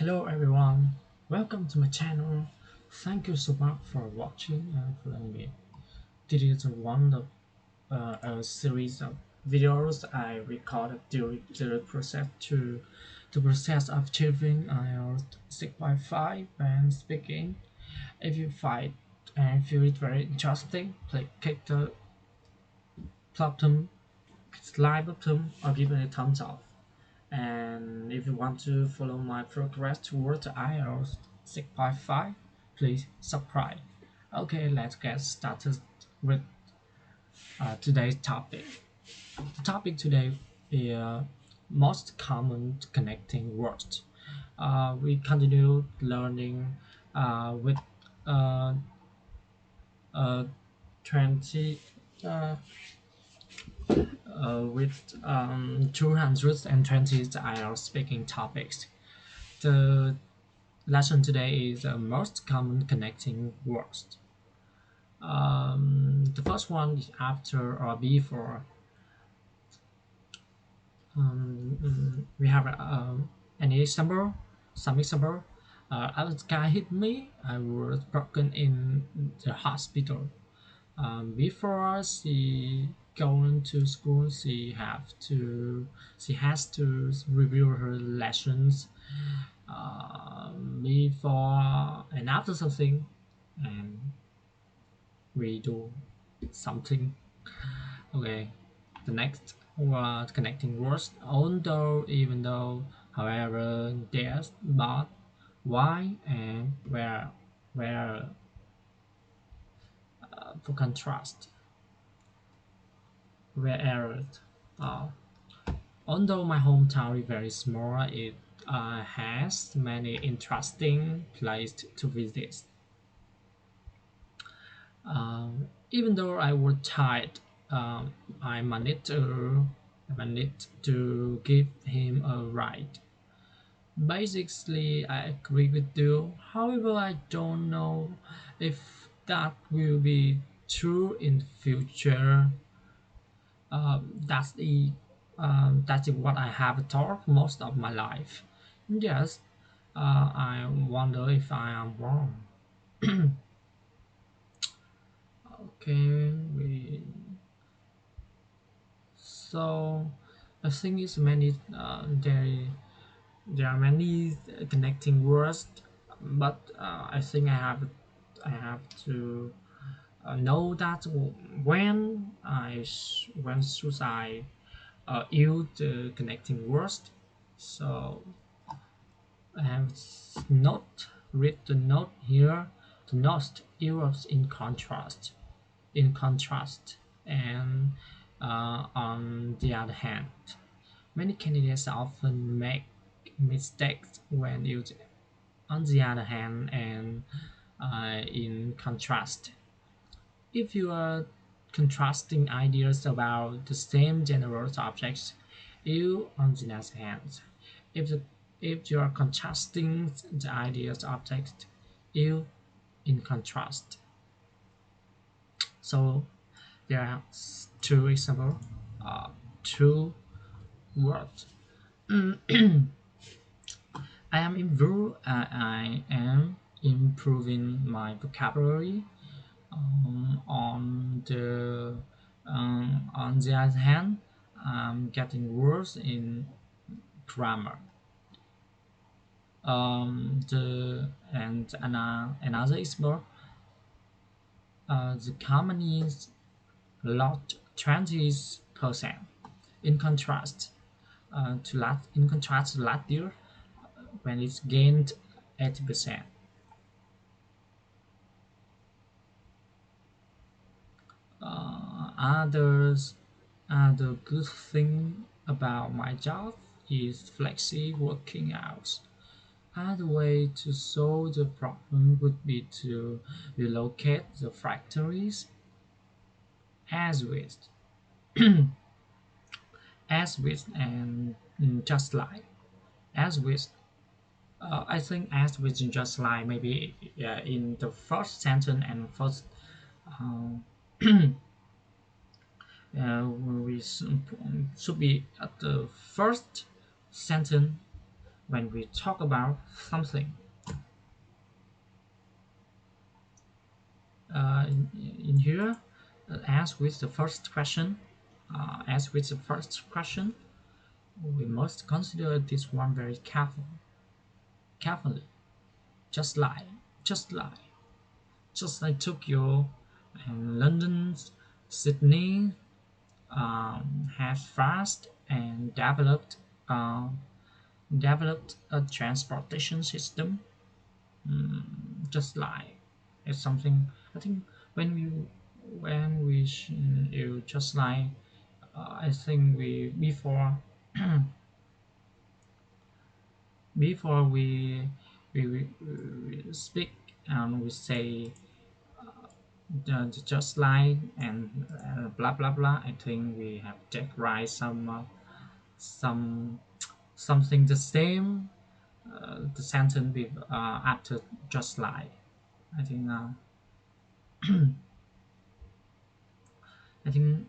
Hello everyone, welcome to my channel. Thank you so much for watching and following me. This is one of a series of videos I recorded during the process the process of achieving Ielts 6.5 and speaking. If you find and feel it very interesting, please click the button, like button, or give it a thumbs up. And if you want to follow my progress towards the IELTS 6.5, please subscribe. Okay, let's get started with today's topic. The topic today is most common connecting words. We continue learning with uh, uh, 20 uh, with 220 IELTS speaking topics. The lesson today is the most common connecting words. The first one is after or before. We have an example. Some example. A guy hit me. I was broken in the hospital. Before she going to school, she has to review her lessons before and after something, and we do something. Okay, the next word connecting words. Although, even though, however, there's, but, why, and where for contrast. Whereas, uh, although my hometown is very small, it has many interesting places to visit. Even though I was tired, um, I managed to give him a ride. Basically, I agree with you. However, I don't know if that will be true in the future. That's what I have thought most of my life. Yes, I wonder if I am wrong. Okay, so I think it's many. There are many connecting words, but I think I have to know that when should I use the connecting words. So I have not read the note here. The note Europe in contrast, and on the other hand, many candidates often make mistakes when using on the other hand and in contrast. If you are contrasting ideas about the same general subjects, you on the other hand. If the if you are contrasting the ideas of text, you in contrast. So there are two examples, two words. I am improving my vocabulary. On the other hand, I'm getting worse in grammar. Another example, the company is lost 20%. In contrast, to last year when it gained 80%. Others, the good thing about my job is flexi working hours. Another way to solve the problem would be to relocate the factories as with as with and just like as with. I think as with just like maybe in the first sentence and first um, we should be at the first sentence when we talk about something. In here, as with the first question, we must consider this one very carefully. Just like, just like, just like Tokyo and London, Sydney has fast and uh, developed a transportation system. Just like it's something I think when you when we you just like I think we before we speak and we say just like and blah blah blah. I think we have to write some something the same the sentence with after just like. I think I think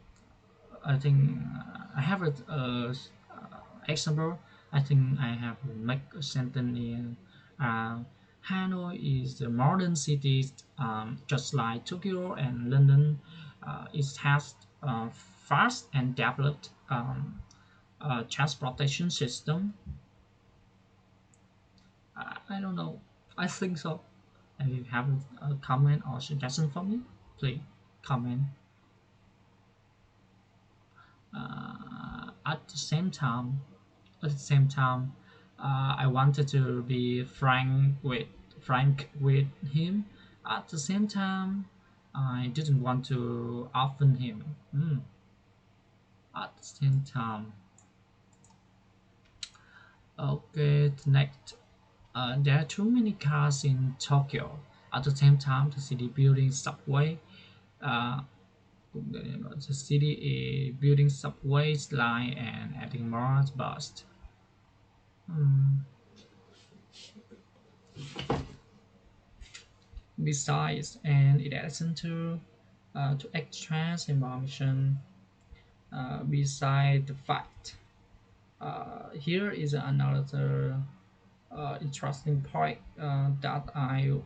I think I have a example. I think I have make a sentence in uh, Hanoi is the modern city, just like Tokyo and London. It has fast and developed transportation system. I don't know. I think so. If you have a comment or suggestion for me, please comment. At the same time, I wanted to be frank with him. At the same time, I didn't want to offend him. At the same time, okay. Next, there are too many cars in Tokyo. At the same time, the city building subway. Uh, the city is building subways line and adding more bus. Hmm. Besides, and in addition to extra information, beside the fact, here is another interesting point that I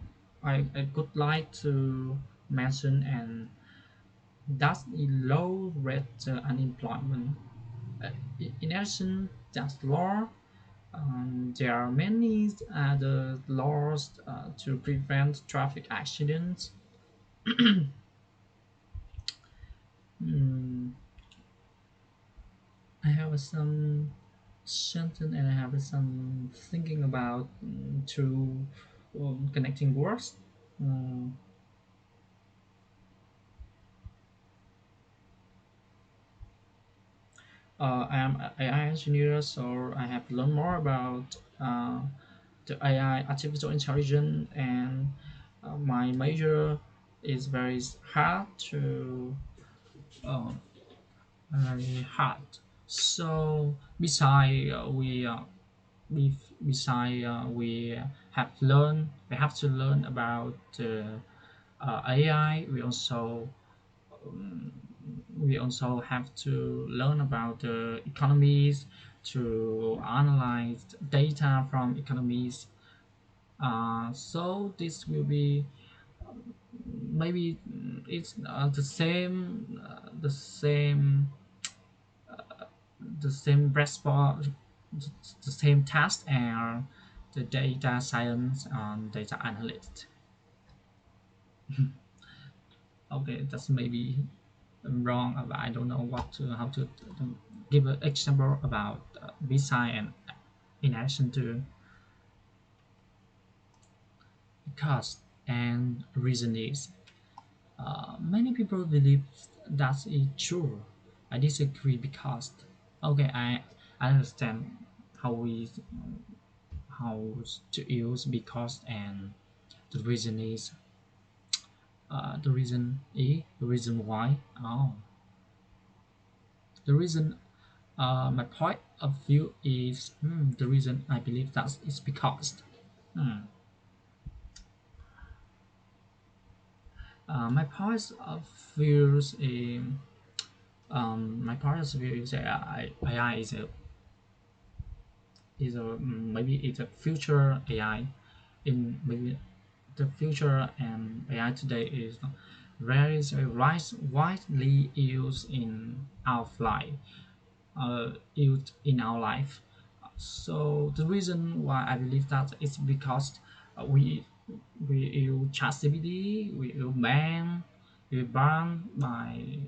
could like to mention, and that's the low rate unemployment. Uh, in addition, that's law. There are many other laws to prevent traffic accidents. Mm, I have some sentence and I have some thinking about to connecting words. Um, I am an AI engineer, so I have learned more about the AI, artificial intelligence, and my major is um, very hard. So beside we have to learn about AI. We also have to learn about the economies to analyze data from economies. So this will be maybe it's the same response, the same task as the data science and data analyst. Okay, that's maybe wrong. But I don't know how to give an example about design and in addition to cost and reason is many people believe that is true. I disagree because okay, I understand how we how to use because and the reason is the reason why. Oh, the reason my point of view is the reason I believe that is because hmm, my point of view is my point of view is AI is a is a maybe it's a future AI in maybe the future, and AI today is very widely used in our life, used in our life. So the reason why I believe that is because we use ChatGPT, we use Bang, we banned by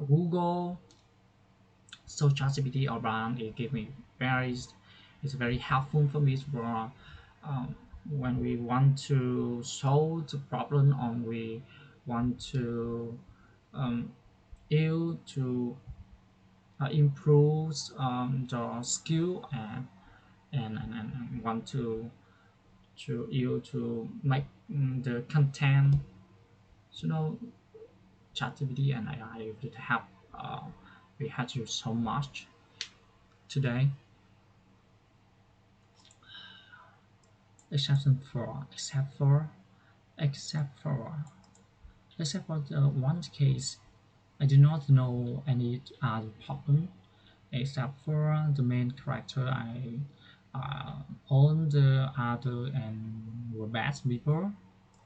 Google. So ChatGPT or Bang it give me very it's very helpful for me for when we want to solve the problem or we want to um, use to improve the skill and want to you to make the content. So now ChatGPT and AI did help. We had you so much today. Exception for except for except for the one case, I do not know any other problem except for the main character. I all the other and were bad people.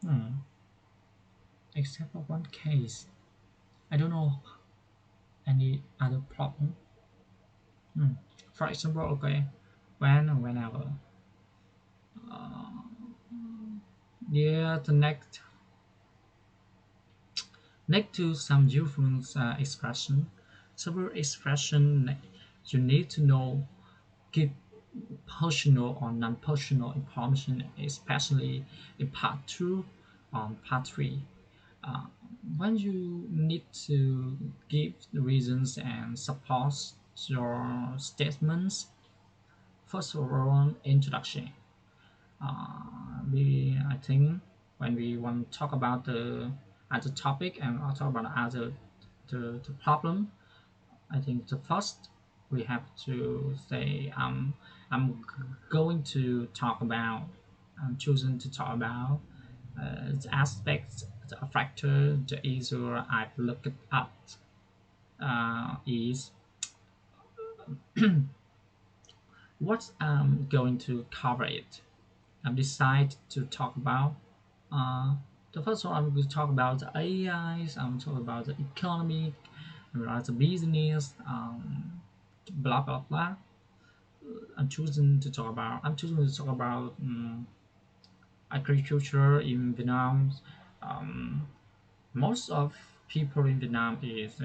Hmm. Except for one case, I don't know any other problem. Hmm. For example, okay, whenever, yeah, the next to some different expression, several expression you need to know give personal or non-personal information, especially in part two, part three. Uh, when you need to give the reasons and support your statements, first of all, introduction. I think when we want to talk about the other topic and I'll talk about the problem, I think the first we have to say I'm going to talk about I'm choosing to talk about the aspects, the factor, the issue I've looked at is what I'm going to cover it. I decide to talk about uh, the first one. I'm going to talk about the AIs. I'm talking about the economy, about the business, blah blah blah. I'm choosing to talk about agriculture in Vietnam. Um, Most of people in Vietnam is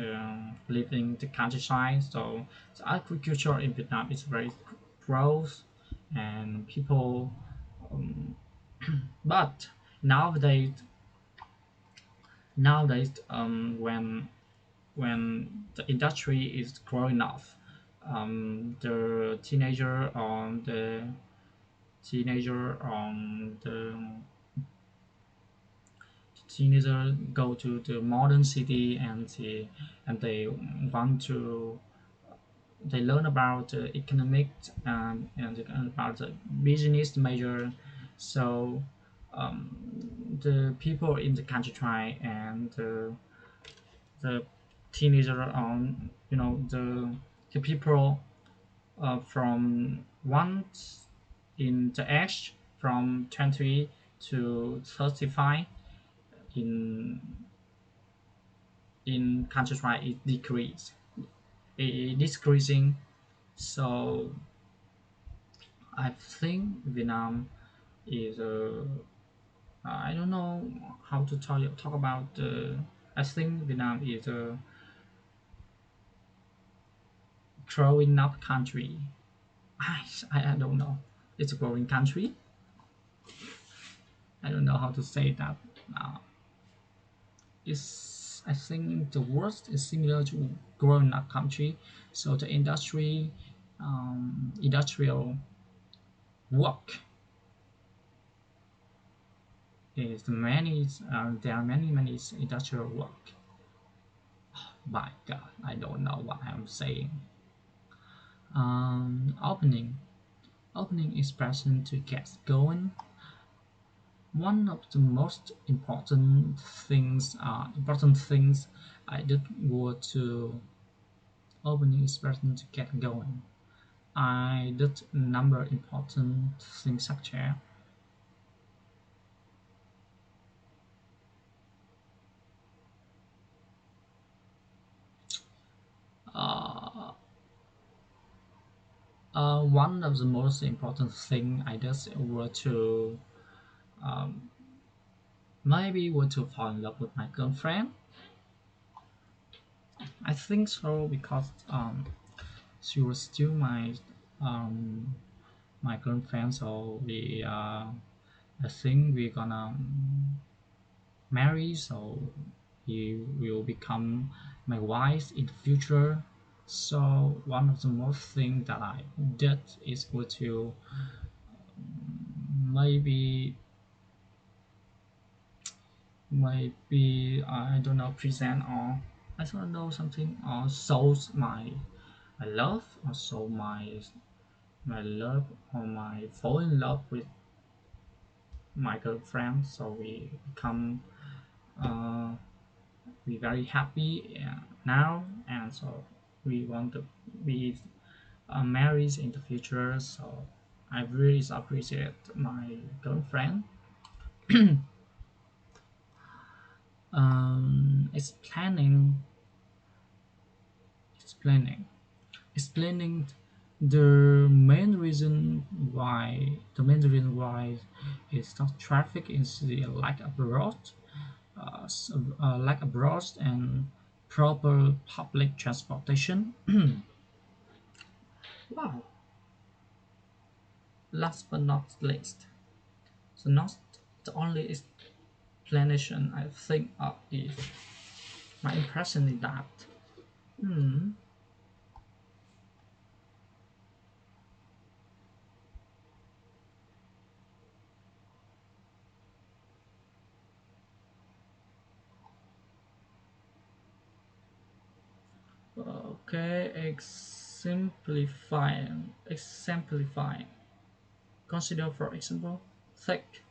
living the countryside, so the agriculture in Vietnam is very growth and people. Um, but nowadays, when the industry is growing up, the teenager on the teenager go to the modern city and they want to they learn about the economic and about the business major. So um, the people in the countryside and the teenager on the people from one in the age from 20 to 35 in countryside it it decreasing. So I think Vietnam is I don't know how to talk about I think Vietnam is a growing up country. I don't know. It's a growing country. I don't know how to say that. Uh, it's I think the word is similar to growing up country. So the industrial work is many. There are many industrial work. My God, I don't know what I'm saying. Opening expression to get going. One of the most important things I did was to opening expression to get going. I did a number important things such as uh, one of the most important thing I did were to um, maybe were to fall in love with my girlfriend. I think so because she was still um, my girlfriend, so I think we're gonna marry, so he will become my wife in the future. So one of the most thing that I did is go to maybe I don't know present or I don't know something or shows my love or show my love or my fall in love with my girlfriend. So we become uh, we very happy now, and so we want to be married in the future. So I really appreciate my girlfriend. Explaining explaining explaining the main reason why is not traffic is the lack abroad and proper public transportation. Wow. Last but not least, so not the only explanation I think of is my impression is that hmm, okay, exemplifying. Consider for example, take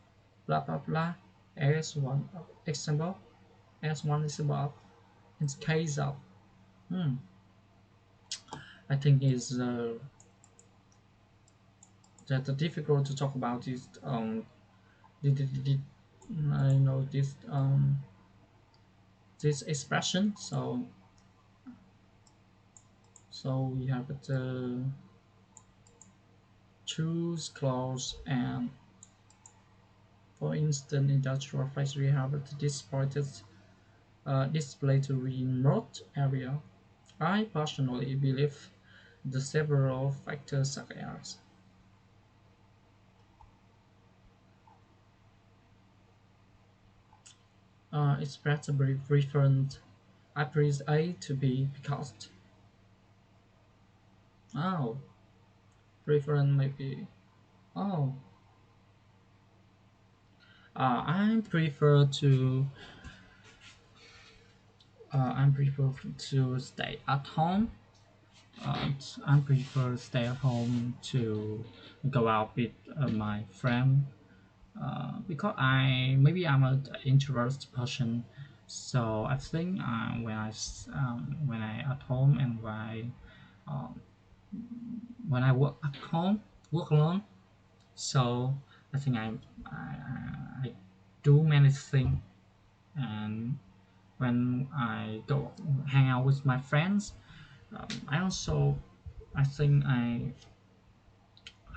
blah blah blah as one example, as one example of in case of hmm, I think is that the difficult to talk about is the I know this expression. So we have the choose clause, and for instance industrial factory have the displayed display to remote area. I personally believe the several factors such as express a brief reference I praise A to B because oh preference maybe oh I prefer to I prefer to stay at home. I prefer stay at home to go out with my friend because I'm an introvert person. So I think when I at home and um, when I work alone. So I think I do many things, and when I go hang out with my friends, I think I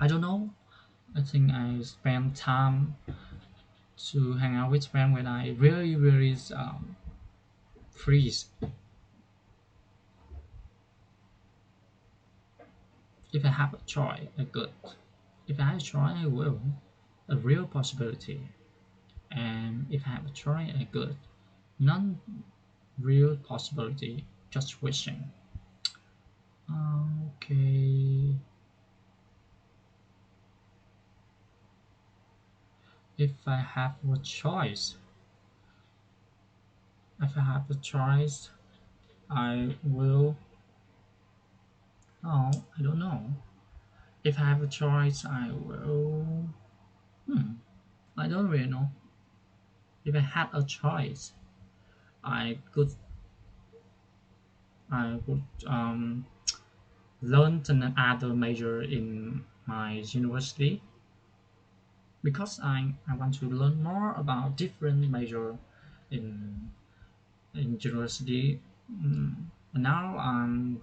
don't know. I think I spend time to hang out with friends when I really freeze. If I have a choice, a good. If I have a choice, I will. A real possibility. And if I have a choice, a good. Non real possibility. Just wishing. Okay. If I have a choice, if I have a choice, I will. Oh, I don't know. If I have a choice, I will. Hmm. I don't really know. If I had a choice, I could. I would. learned another major in my university because I want to learn more about different major in university. Now um,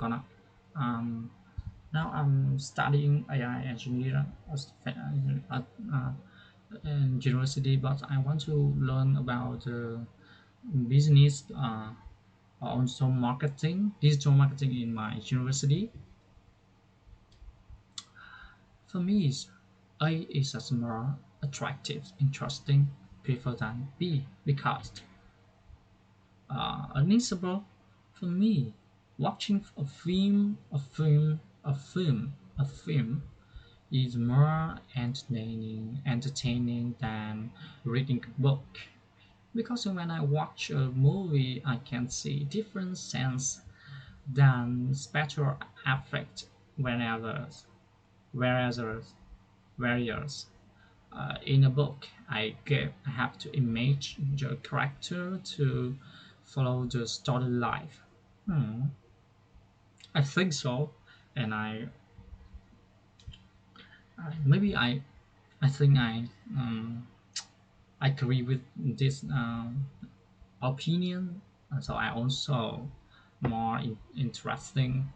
I'm studying AI engineer at university, but I want to learn about business, also marketing, digital marketing in my university. For me, A is as more attractive, interesting, prefer than B because unmissable for me. Watching a film is more entertaining than reading a book. Because when I watch a movie, I can see different sense than special effect whenever, whereas, whereas in a book, I have to image the character to follow the story life. Hmm, I think so, and maybe I think I agree with this opinion. So I also more interesting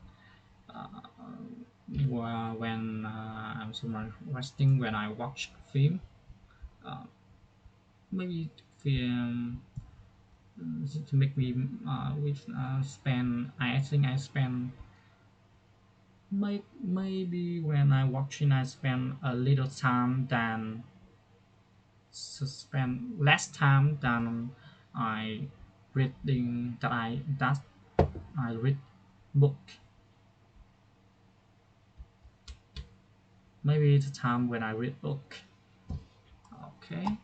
when I'm so more interesting when I watch film. Uh, maybe film to make me with spend. I think I spend maybe when I watching I spend a little time than spend less time than I reading that I read book. Maybe the time when I read book. Okay,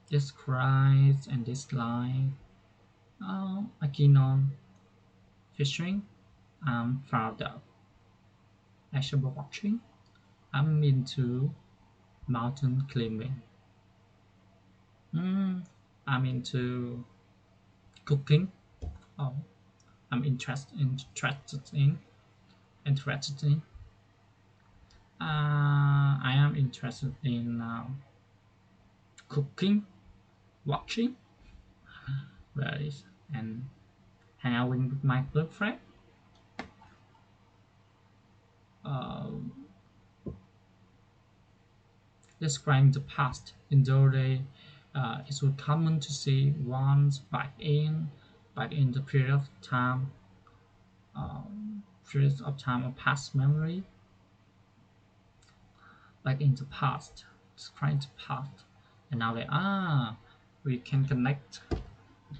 describe and dislike. I keen on fishing. I'm proud of actual watching. I'm into mountain climbing. Mm, I'm into cooking. Oh, I'm interested in. I am interested in cooking, watching, various, and hanging with my girlfriend. Uh, Describing the past. In those days, it was common to see one's back in the periods of time of past memory, like in the past, describe the past, and now we can connect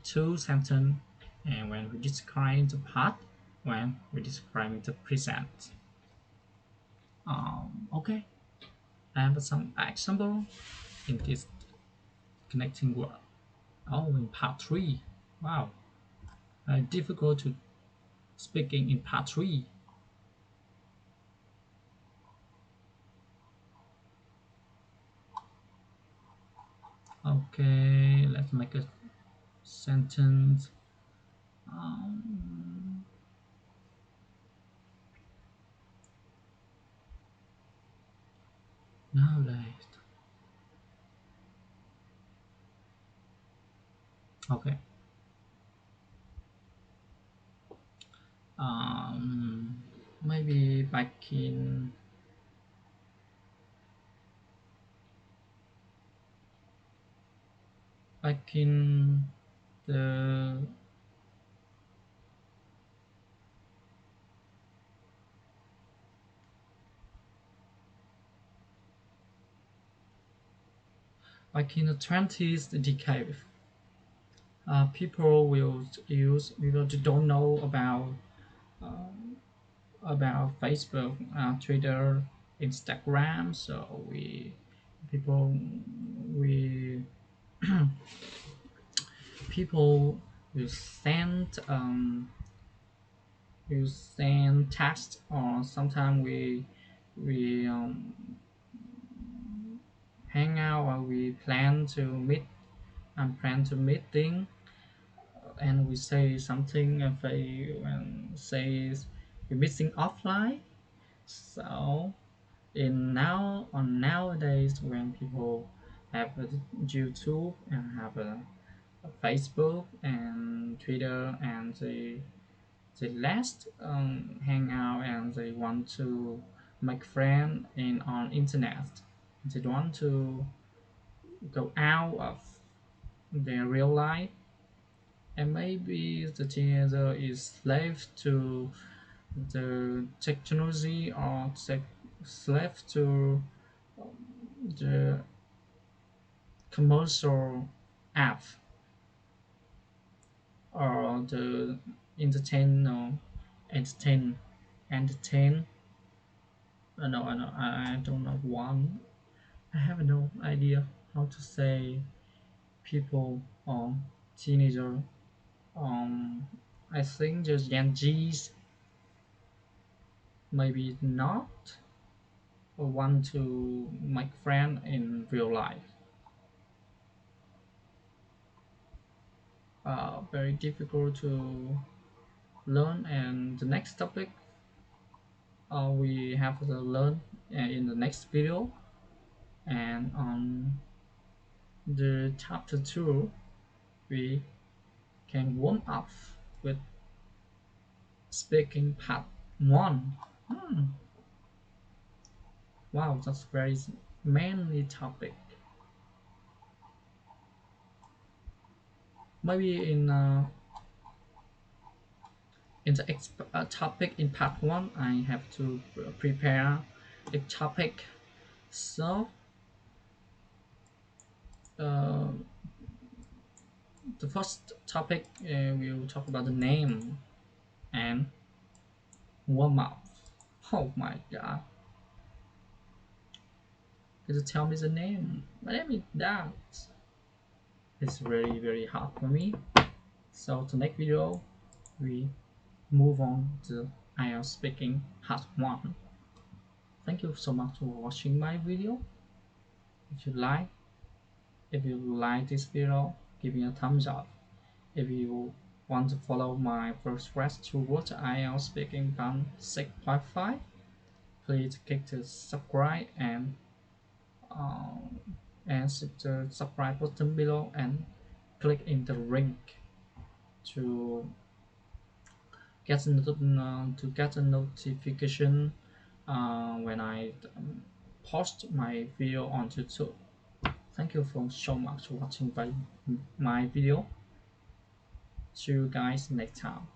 two sentences, and when we describe the past, when we describe the present. Okay, I have some example in this connecting word. Oh, in part three. Wow, difficult to speaking in part three. Okay, let's make a sentence. Um, Nowadays. Okay. Um, Maybe back in the back in the 20th decade, people don't know about Facebook, Twitter, Instagram. So people we people will send text, or sometimes we hang out, or we plan to meeting and we say something and they says we're missing offline. So in now on nowadays when people have a YouTube and have a Facebook and Twitter and they last hang out and they want to make friends in on internet. They don't want to go out of their real life, and maybe the teenager is slave to the technology or slave to the commercial app or the entertain no, entertain entertain no, I don't know one. I have no idea how to say people or teenager. um I think the Gen Z's maybe not want to make friend in real life. Very difficult to learn, and the next topic we have to learn in the next video. And on the chapter 2 we can warm up with speaking part 1. Wow, that's very mainly topic. Maybe in the topic in part 1 I have to prepare a topic. So uh, the first topic we'll talk about the name and warm up. Oh my god, could you tell me the name? My name is that. It's very hard for me. So the next video we move on to Ielts speaking part 1. Thank you so much for watching my video. If you like this video, give me a thumbs up. If you want to follow my progress towards Ielts speaking band 6.5, please click the subscribe um, and hit the subscribe button below and click in the link to get a notification when I post my video on YouTube. Thank you for so much for watching my video. See you guys next time.